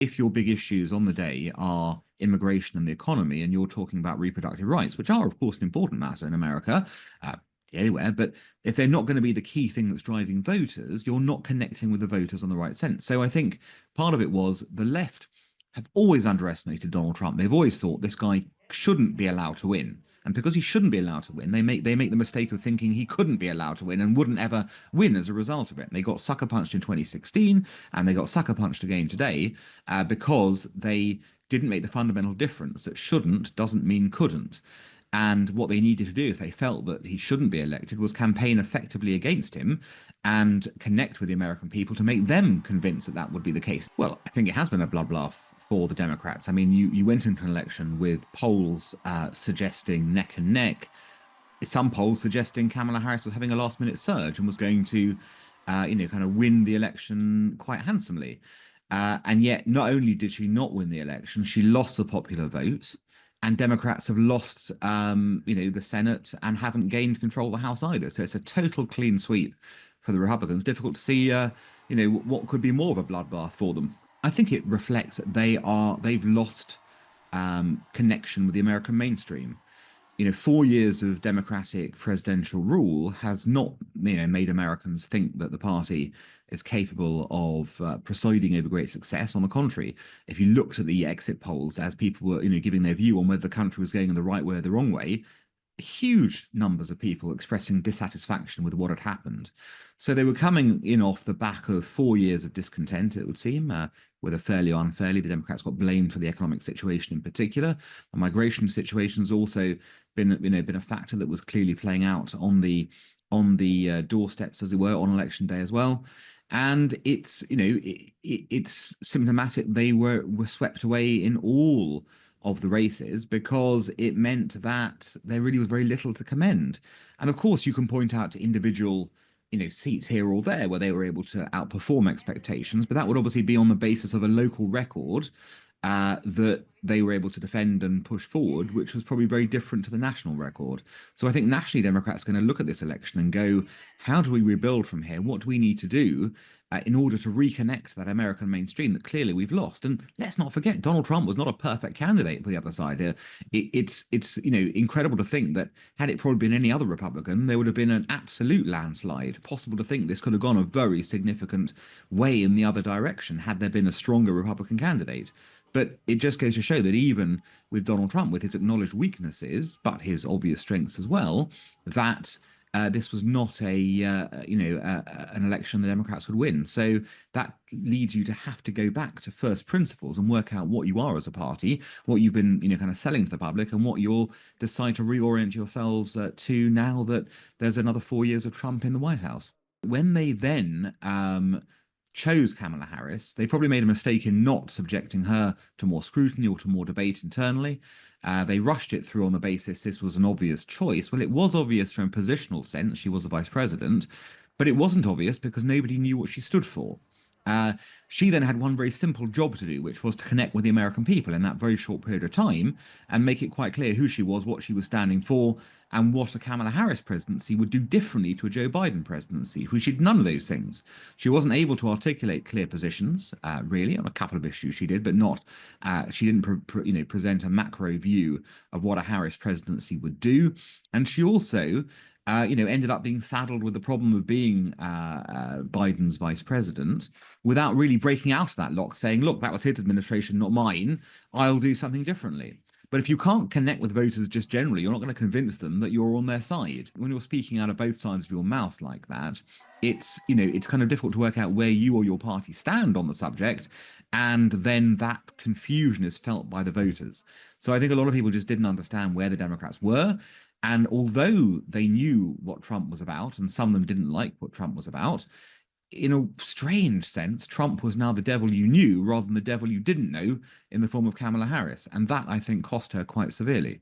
if your big issues on the day are immigration and the economy, and you're talking about reproductive rights, which are, of course, an important matter in America, anywhere, but if they're not going to be the key thing that's driving voters, you're not connecting with the voters on the right sense. So I think part of it was the left have always underestimated Donald Trump. They've always thought this guy shouldn't be allowed to win. And because he shouldn't be allowed to win, they make the mistake of thinking he couldn't be allowed to win and wouldn't ever win as a result of it. They got sucker punched in 2016, and they got sucker punched again today because they didn't make the fundamental difference that shouldn't doesn't mean couldn't. And what they needed to do, if they felt that he shouldn't be elected, was campaign effectively against him and connect with the American people to make them convinced that that would be the case. Well, I think it has been a bloodbath for the Democrats. I mean, you went into an election with polls suggesting neck and neck, some polls suggesting Kamala Harris was having a last-minute surge and was going to, kind of win the election quite handsomely. And yet, not only did she not win the election, she lost the popular vote, and Democrats have lost, the Senate and haven't gained control of the House either. So it's a total clean sweep for the Republicans. Difficult to see, what could be more of a bloodbath for them. I think it reflects that they've lost connection with the American mainstream. 4 years of Democratic presidential rule has not, made Americans think that the party is capable of presiding over great success. On the contrary, if you looked at the exit polls as people were, giving their view on whether the country was going in the right way or the wrong way, huge numbers of people expressing dissatisfaction with what had happened. So they were coming in off the back of 4 years of discontent, it would seem, whether fairly or unfairly. The Democrats got blamed for the economic situation in particular. The migration situation has also been a factor that was clearly playing out on the doorsteps, as it were, on election day as well. And it's it's symptomatic they were swept away in all of the races because it meant that there really was very little to commend. And of course, you can point out to individual seats here or there where they were able to outperform expectations, but that would obviously be on the basis of a local record that they were able to defend and push forward, which was probably very different to the national record. So I think nationally, Democrats are going to look at this election and go, how do we rebuild from here? What do we need to do in order to reconnect that American mainstream that clearly we've lost? And let's not forget, Donald Trump was not a perfect candidate for the other side. It's incredible to think that had it probably been any other Republican, there would have been an absolute landslide. Possible to think this could have gone a very significant way in the other direction had there been a stronger Republican candidate. But it just goes to show that even with Donald Trump, with his acknowledged weaknesses, but his obvious strengths as well, that this was not an election the Democrats would win. So that leads you to have to go back to first principles and work out what you are as a party, what you've been kind of selling to the public, and what you'll decide to reorient yourselves to now that there's another 4 years of Trump in the White House. When they then chose Kamala Harris, they probably made a mistake in not subjecting her to more scrutiny or to more debate internally. They rushed it through on the basis this was an obvious choice. Well, it was obvious from a positional sense. She was the vice president, but it wasn't obvious because nobody knew what she stood for. She then had one very simple job to do, which was to connect with the American people in that very short period of time and make it quite clear who she was, what she was standing for, and what a Kamala Harris presidency would do differently to a Joe Biden presidency, who she did none of those things. She wasn't able to articulate clear positions, really, on a couple of issues she did, but not. She didn't present a macro view of what a Harris presidency would do, and she also ended up being saddled with the problem of being Biden's vice president without really breaking out of that lock, saying, look, that was his administration, not mine. I'll do something differently. But if you can't connect with voters just generally, you're not going to convince them that you're on their side. When you're speaking out of both sides of your mouth like that, it's kind of difficult to work out where you or your party stand on the subject, and then that confusion is felt by the voters. So I think a lot of people just didn't understand where the Democrats were. And although they knew what Trump was about, and some of them didn't like what Trump was about, in a strange sense, Trump was now the devil you knew rather than the devil you didn't know in the form of Kamala Harris. And that, I think, cost her quite severely.